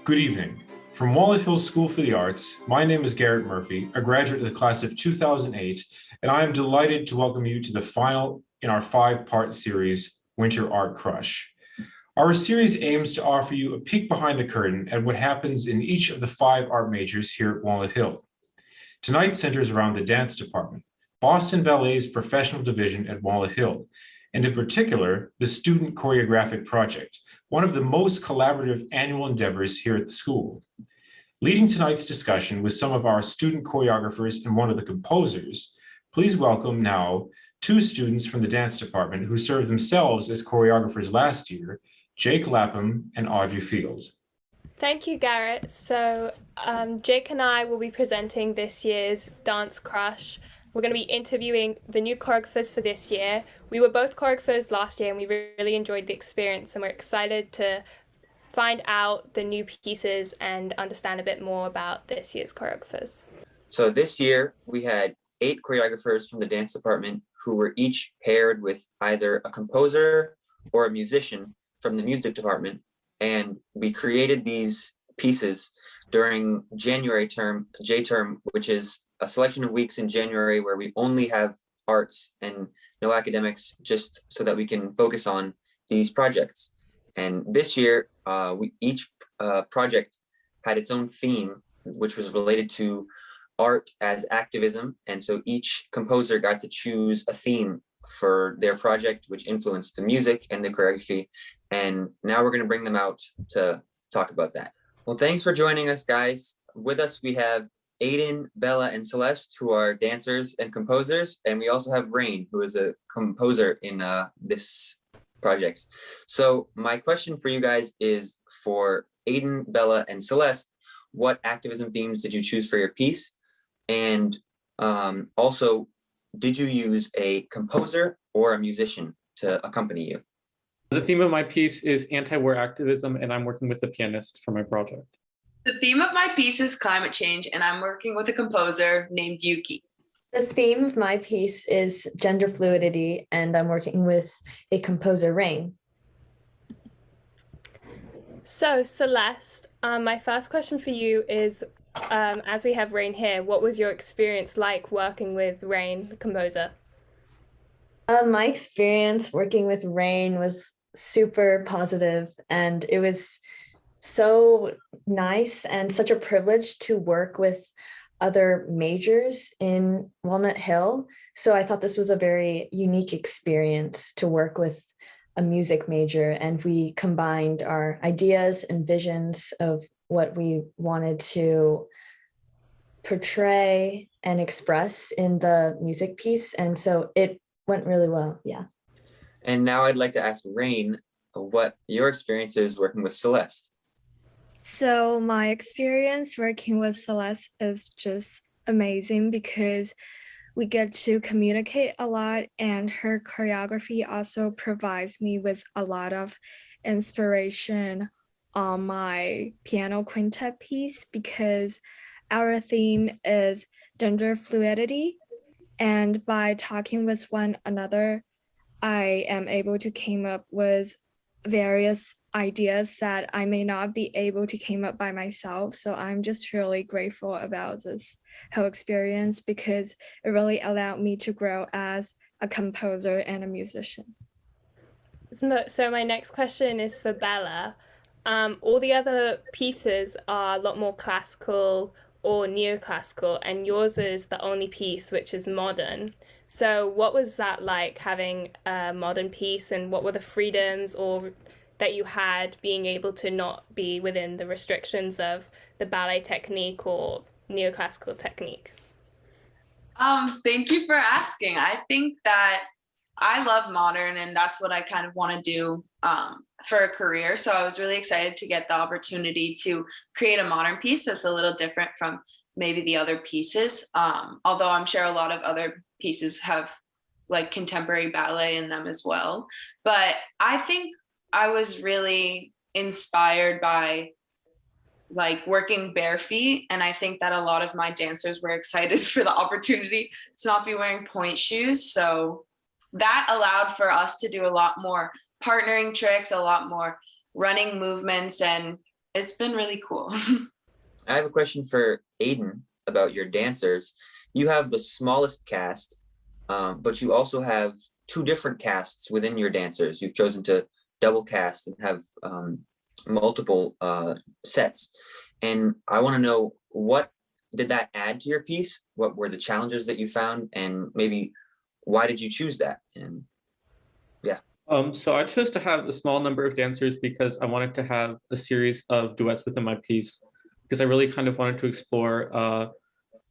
Good evening. From Walnut Hills School for the Arts, my name is Garrett Murphy, a graduate of the class of 2008, and I am delighted to welcome you to the final in our 5-part series, Winter Art Crush. Our series aims to offer you a peek behind the curtain at what happens in each of the 5 art majors here at Walnut Hill. Tonight centers around the dance department, Boston Ballet's professional division at Walnut Hill, and in particular, the Student Choreographic Project, one of the most collaborative annual endeavors here at the school. Leading tonight's discussion with some of our student choreographers and one of the composers, please welcome now 2 students from the dance department who served themselves as choreographers last year, Jake Lapham and Audrey Fields. Thank you, Garrett. So Jake and I will be presenting this year's Dance Crush. We're going to be interviewing the new choreographers for this year. We were both choreographers last year and we really enjoyed the experience, and we're excited to find out the new pieces and understand a bit more about this year's choreographers. So this year we had 8 choreographers from the dance department who were each paired with either a composer or a musician from the music department. And we created these pieces during January term, J-term, which is a selection of weeks in January where we only have arts and no academics, just so that we can focus on these projects. And this year, each project had its own theme, which was related to art as activism. And so each composer got to choose a theme for their project, which influenced the music and the choreography. And now we're going to bring them out to talk about that. Well, thanks for joining us, guys. With us, we have Aiden, Bella, and Celeste, who are dancers and composers. And we also have Rain, who is a composer in this project. So my question for you guys is, for Aiden, Bella, and Celeste, what activism themes did you choose for your piece? And also, did you use a composer or a musician to accompany you? The theme of my piece is anti-war activism, and I'm working with a pianist for my project. The theme of my piece is climate change, and I'm working with a composer named Yuki. The theme of my piece is gender fluidity, and I'm working with a composer, Rain. So Celeste, my first question for you is, as we have Rain here, what was your experience like working with Rain, the composer? My experience working with Rain was super positive, and it was so nice and such a privilege to work with other majors in Walnut Hill. So I thought this was a very unique experience to work with a music major, and we combined our ideas and visions of what we wanted to portray and express in the music piece. And so it went really well, yeah. And now I'd like to ask Rain what your experience is working with Celeste. So my experience working with Celeste is just amazing because we get to communicate a lot, and her choreography also provides me with a lot of inspiration on my piano quintet piece, because our theme is gender fluidity. And by talking with one another, I am able to come up with various ideas that I may not be able to come up by myself. So I'm just really grateful about this whole experience because it really allowed me to grow as a composer and a musician. So my next question is for Bella. All the other pieces are a lot more classical or neoclassical, and yours is the only piece which is modern. So what was that like, having a modern piece, and what were the freedoms or that you had being able to not be within the restrictions of the ballet technique or neoclassical technique? Thank you for asking. I think that I love modern, and that's what I kind of want to do for a career. So I was really excited to get the opportunity to create a modern piece that's a little different from maybe the other pieces. Although I'm sure a lot of other pieces have like contemporary ballet in them as well. But I think I was really inspired by like working bare feet, and I think that a lot of my dancers were excited for the opportunity to not be wearing point shoes. So that allowed for us to do a lot more partnering tricks, a lot more running movements, and it's been really cool. I have a question for Aiden about your dancers. You have the smallest cast, but you also have two different casts within your dancers. You've chosen to double cast and have multiple sets. And I want to know, what did that add to your piece? What were the challenges that you found? And maybe why did you choose that? And yeah. So I chose to have a small number of dancers because I wanted to have a series of duets within my piece, because I really kind of wanted to explore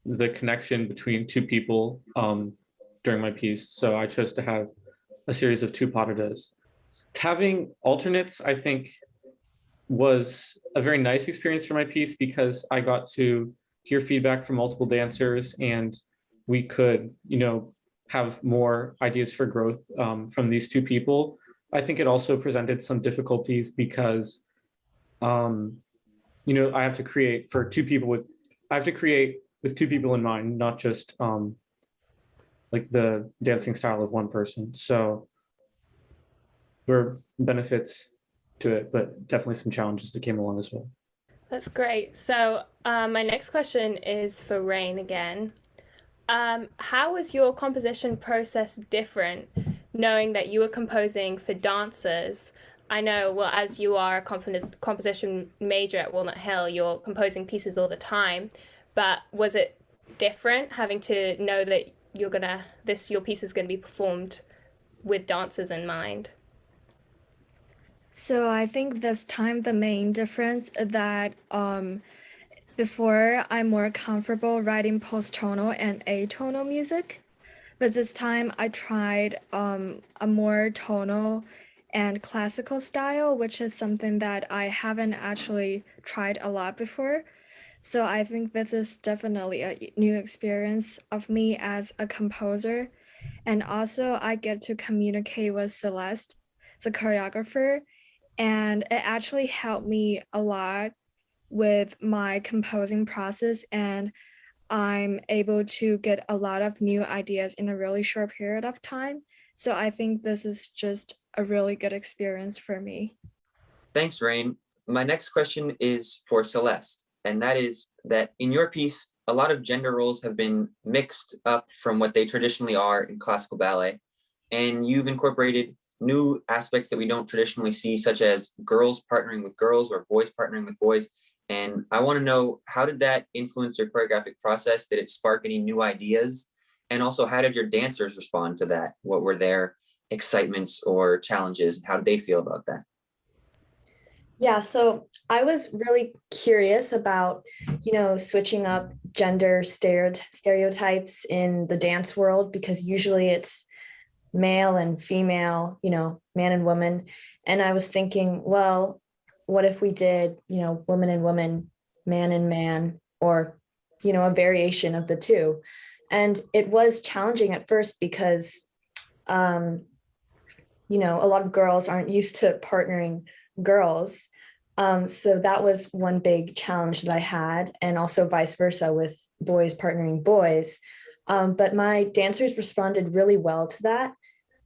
the connection between two people during my piece. So I chose to have a series of two pas de deux. Having alternates, I think, was a very nice experience for my piece because I got to hear feedback from multiple dancers, and we could, have more ideas for growth from these two people. I think it also presented some difficulties because, I have to create for two people with two people in mind, not just like the dancing style of one person. So there were benefits to it, but definitely some challenges that came along as well. That's great. So my next question is for Rain again. How was your composition process different, knowing that you were composing for dancers? I know, well, as you are a composition major at Walnut Hill, you're composing pieces all the time, but was it different having to know that your piece is gonna be performed with dancers in mind? So I think this time the main difference is that before I'm more comfortable writing post-tonal and atonal music, but this time I tried a more tonal and classical style, which is something that I haven't actually tried a lot before. So I think this is definitely a new experience of me as a composer. And also I get to communicate with Celeste, the choreographer, and it actually helped me a lot with my composing process, and I'm able to get a lot of new ideas in a really short period of time. So I think this is just a really good experience for me. Thanks, Rain. My next question is for Celeste, and that is that in your piece, a lot of gender roles have been mixed up from what they traditionally are in classical ballet, and you've incorporated new aspects that we don't traditionally see, such as girls partnering with girls or boys partnering with boys. And I want to know, how did that influence your choreographic process? Did it spark any new ideas? And also, how did your dancers respond to that? What were their excitements or challenges? How did they feel about that? Yeah, so I was really curious about, switching up gender stereotypes in the dance world, because usually it's male and female, man and woman. And I was thinking, well, what if we did, woman and woman, man and man, or, a variation of the two? And it was challenging at first because, a lot of girls aren't used to partnering girls. So that was one big challenge that I had, and also vice versa with boys partnering boys. But my dancers responded really well to that.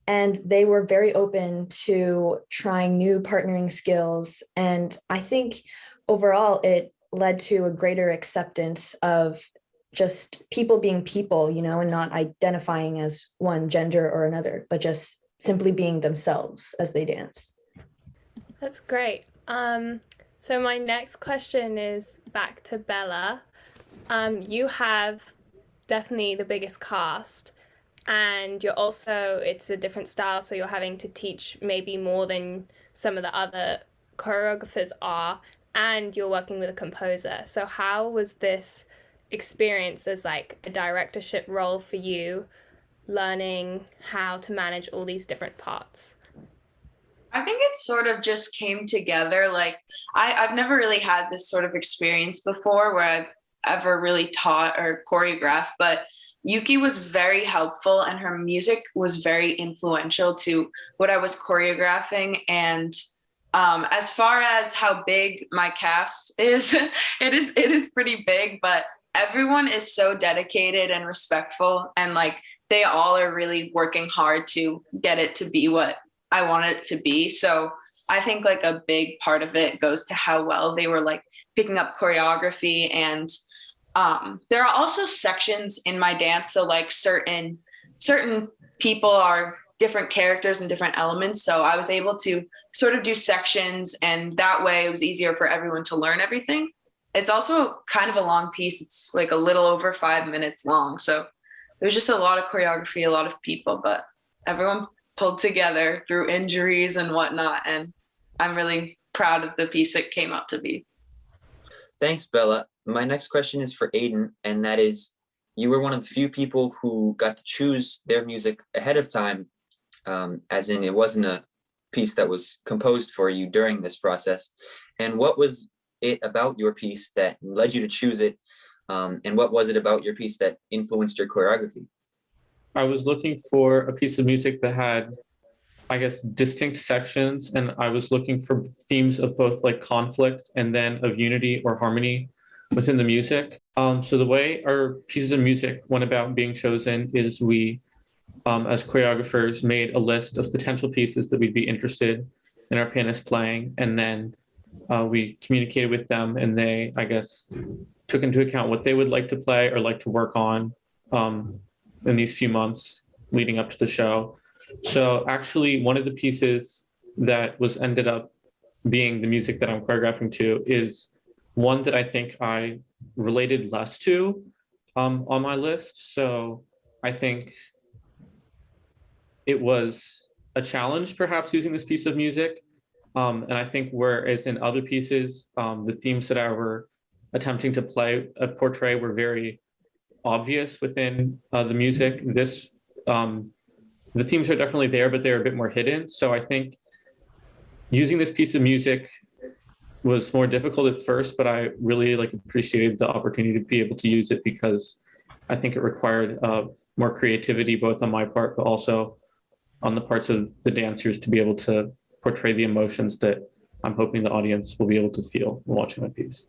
And they were very open to trying new partnering skills. And I think overall, it led to a greater acceptance of just people being people, and not identifying as one gender or another, but just simply being themselves as they dance. That's great. So my next question is back to Bella. You have definitely the biggest cast, and it's a different style, so you're having to teach maybe more than some of the other choreographers are, and you're working with a composer. So how was this experience as like a directorship role for you, learning how to manage all these different parts? I think it sort of just came together. Like I've never really had this sort of experience before where I've ever really taught or choreographed, but Yuki was very helpful and her music was very influential to what I was choreographing. And as far as how big my cast is, it is pretty big, but everyone is so dedicated and respectful, and like they all are really working hard to get it to be what I want it to be. So I think like a big part of it goes to how well they were like picking up choreography. And there are also sections in my dance. So like certain people are different characters and different elements. So I was able to sort of do sections, and that way it was easier for everyone to learn everything. It's also kind of a long piece. It's like a little over 5 minutes long. So it was just a lot of choreography, a lot of people, but everyone pulled together through injuries and whatnot. And I'm really proud of the piece it came out to be. Thanks, Bella. My next question is for Aiden, and that is, you were one of the few people who got to choose their music ahead of time, as in it wasn't a piece that was composed for you during this process. And what was it about your piece that led you to choose it? And what was it about your piece that influenced your choreography? I was looking for a piece of music that had, I guess, distinct sections, and I was looking for themes of both like conflict and then of unity or harmony within the music. So the way our pieces of music went about being chosen is we, as choreographers, made a list of potential pieces that we'd be interested in our pianist playing, and then we communicated with them, and they, I guess, took into account what they would like to play or like to work on in these few months leading up to the show. So actually, one of the pieces that was ended up being the music that I'm choreographing to is one that I think I related less to on my list. So I think it was a challenge, perhaps, using this piece of music. And I think whereas in other pieces, the themes that I were attempting to portray were very obvious within the music. This the themes are definitely there, but they're a bit more hidden. So I think using this piece of music was more difficult at first, but I really appreciated the opportunity to be able to use it because I think it required more creativity, both on my part, but also on the parts of the dancers to be able to portray the emotions that I'm hoping the audience will be able to feel when watching my piece.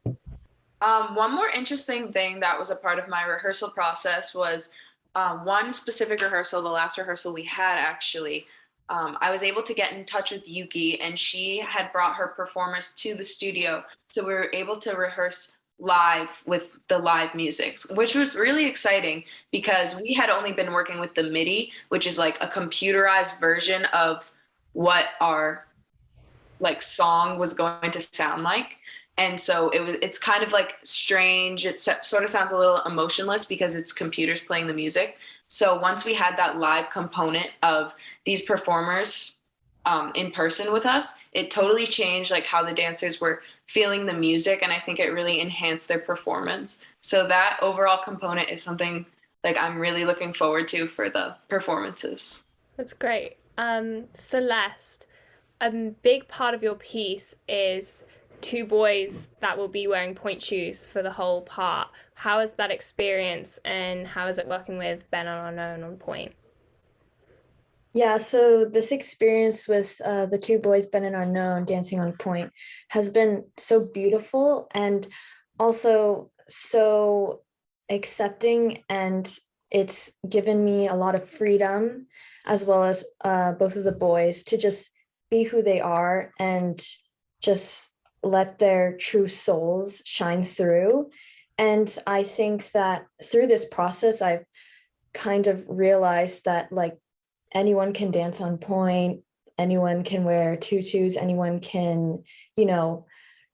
One more interesting thing that was a part of my rehearsal process was one specific rehearsal, the last rehearsal we had actually, I was able to get in touch with Yuki, and she had brought her performers to the studio. So we were able to rehearse live with the live music, which was really exciting because we had only been working with the MIDI, which is like a computerized version of what our song was going to sound like. And so it's kind of strange. It sort of sounds a little emotionless because it's computers playing the music. So once we had that live component of these performers in person with us, it totally changed how the dancers were feeling the music. And I think it really enhanced their performance. So that overall component is something I'm really looking forward to for the performances. That's great. Celeste, a big part of your piece is two boys that will be wearing point shoes for the whole part. How is that experience, and how is it working with Ben and Unknown on point? Yeah, so this experience with the two boys, Ben and Unknown, dancing on point has been so beautiful and also so accepting, and it's given me a lot of freedom, as well as both of the boys, to just be who they are and just let their true souls shine through. And I think that through this process, I've kind of realized that anyone can dance on point, anyone can wear tutus, anyone can,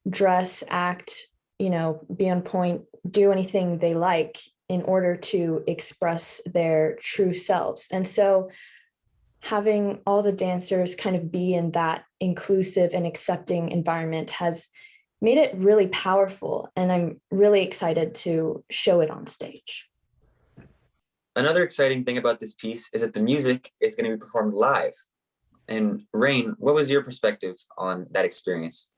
dress, act, be on point, do anything they like in order to express their true selves. And so having all the dancers kind of be in that inclusive and accepting environment has made it really powerful, and I'm really excited to show it on stage. Another exciting thing about this piece is that the music is going to be performed live. And Rain, what was your perspective on that experience?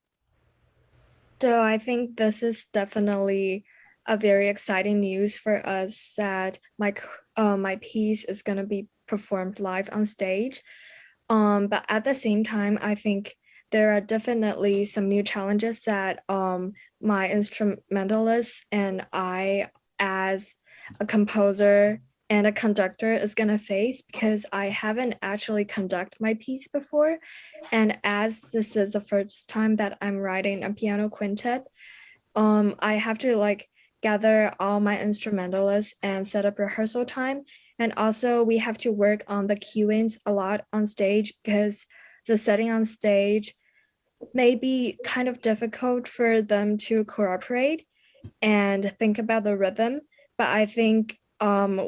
So I think this is definitely a very exciting news for us that my piece is gonna be performed live on stage. But at the same time, I think there are definitely some new challenges that my instrumentalist and I, as a composer and a conductor, is gonna face because I haven't actually conducted my piece before. And as this is the first time that I'm writing a piano quintet, I have to like gather all my instrumentalists and set up rehearsal time. And also we have to work on the cueings a lot on stage because the setting on stage may be kind of difficult for them to cooperate and think about the rhythm. But I think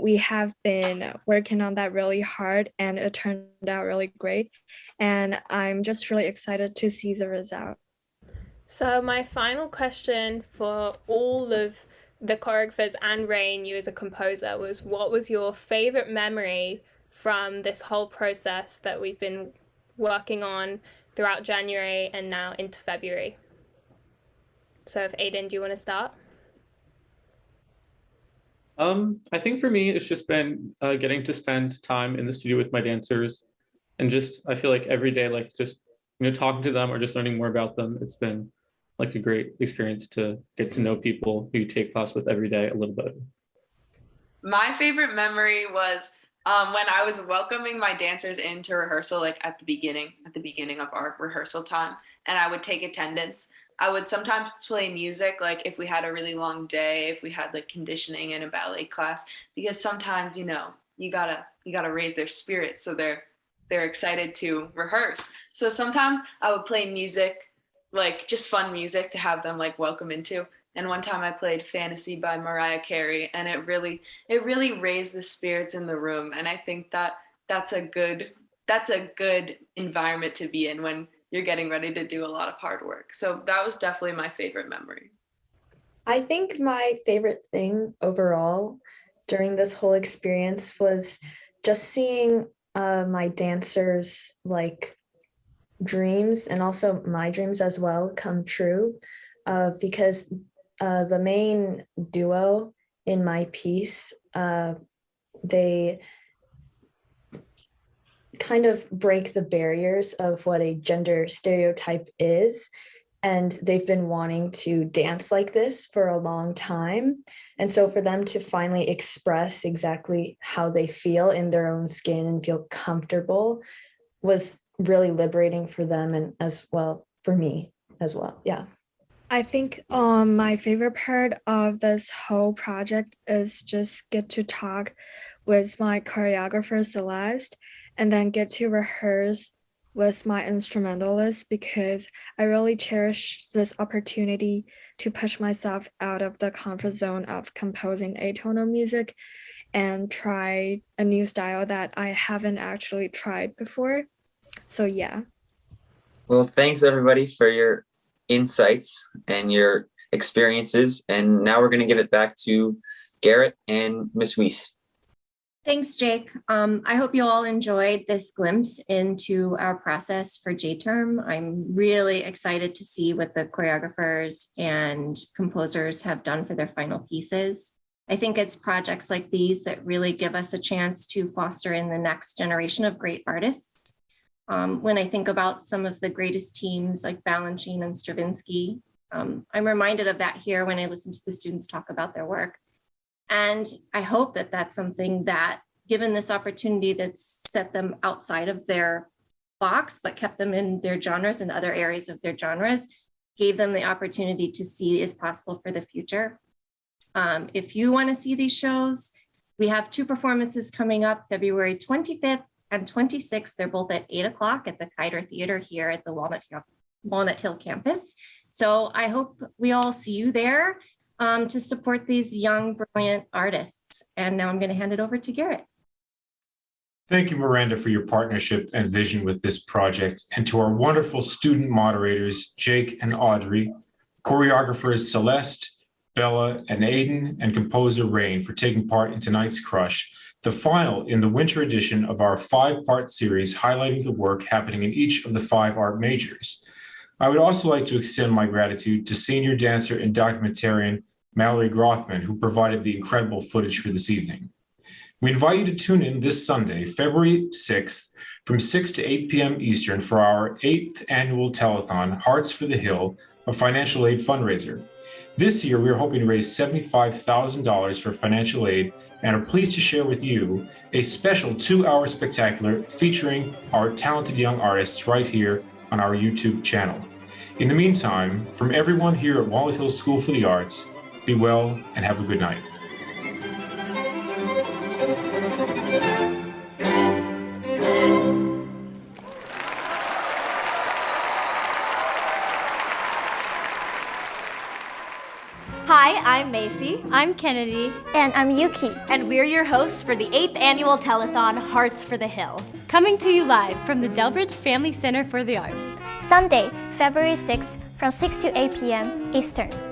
we have been working on that really hard and it turned out really great. And I'm just really excited to see the result. So my final question for all of the choreographers and Rain, you as a composer, was what was your favorite memory from this whole process that we've been working on throughout January and now into February? So if Aiden, do you want to start? I think for me, it's just been getting to spend time in the studio with my dancers, and just I feel like every day, like just talking to them or just learning more about them. It's been like a great experience to get to know people who you take class with every day a little bit. My favorite memory was when I was welcoming my dancers into rehearsal, like at the beginning of our rehearsal time, and I would take attendance. I would sometimes play music, like if we had a really long day, if we had like conditioning in a ballet class, because sometimes, you gotta raise their spirits so they're excited to rehearse. So sometimes I would play music, like just fun music to have them like welcome into. And one time I played Fantasy by Mariah Carey, and it really raised the spirits in the room. And I think that that's a good environment to be in when you're getting ready to do a lot of hard work. So that was definitely my favorite memory. I think my favorite thing overall during this whole experience was just seeing my dancers like dreams and also my dreams as well come true, because the main duo in my piece, they kind of break the barriers of what a gender stereotype is. And they've been wanting to dance like this for a long time. And so for them to finally express exactly how they feel in their own skin and feel comfortable was really liberating for them and as well for me as well. Yeah. I think my favorite part of this whole project is just get to talk with my choreographer Celeste and then get to rehearse with my instrumentalist because I really cherish this opportunity to push myself out of the comfort zone of composing atonal music and try a new style that I haven't actually tried before. So yeah. Well, thanks everybody for your insights and your experiences. And now we're going to give it back to Garrett and Miss Weiss. Thanks, Jake. I hope you all enjoyed this glimpse into our process for J-Term. I'm really excited to see what the choreographers and composers have done for their final pieces. I think it's projects like these that really give us a chance to foster in the next generation of great artists. When I think about some of the greatest teams like Balanchine and Stravinsky, I'm reminded of that here when I listen to the students talk about their work. And I hope that that's something that, given this opportunity that's set them outside of their box, but kept them in their genres and other areas of their genres, gave them the opportunity to see is possible for the future. If you want to see these shows, we have 2 performances coming up, February 25th and 26th. They're both at 8 o'clock at the Kiter Theater here at the Walnut Hill campus. So I hope we all see you there to support these young, brilliant artists. And now I'm going to hand it over to Garrett. Thank you, Miranda, for your partnership and vision with this project, and to our wonderful student moderators, Jake and Audrey, choreographers Celeste, Bella, and Aiden, and composer Rain for taking part in tonight's Crush. the final in the winter edition of our 5-part series highlighting the work happening in each of the 5 art majors. I would also like to extend my gratitude to senior dancer and documentarian Mallory Grothman, who provided the incredible footage for this evening. We invite you to tune in this Sunday, February 6th, from 6 to 8 p.m. Eastern for our 8th annual telethon, Hearts for the Hill, a financial aid fundraiser. This year, we are hoping to raise $75,000 for financial aid and are pleased to share with you a special 2-hour spectacular featuring our talented young artists right here on our YouTube channel. In the meantime, from everyone here at Walnut Hills School for the Arts, be well and have a good night. Hi, I'm Macy. I'm Kennedy. And I'm Yuki. And we're your hosts for the 8th annual telethon, Hearts for the Hill. Coming to you live from the Delbridge Family Center for the Arts. Sunday, February 6th from 6 to 8 p.m. Eastern.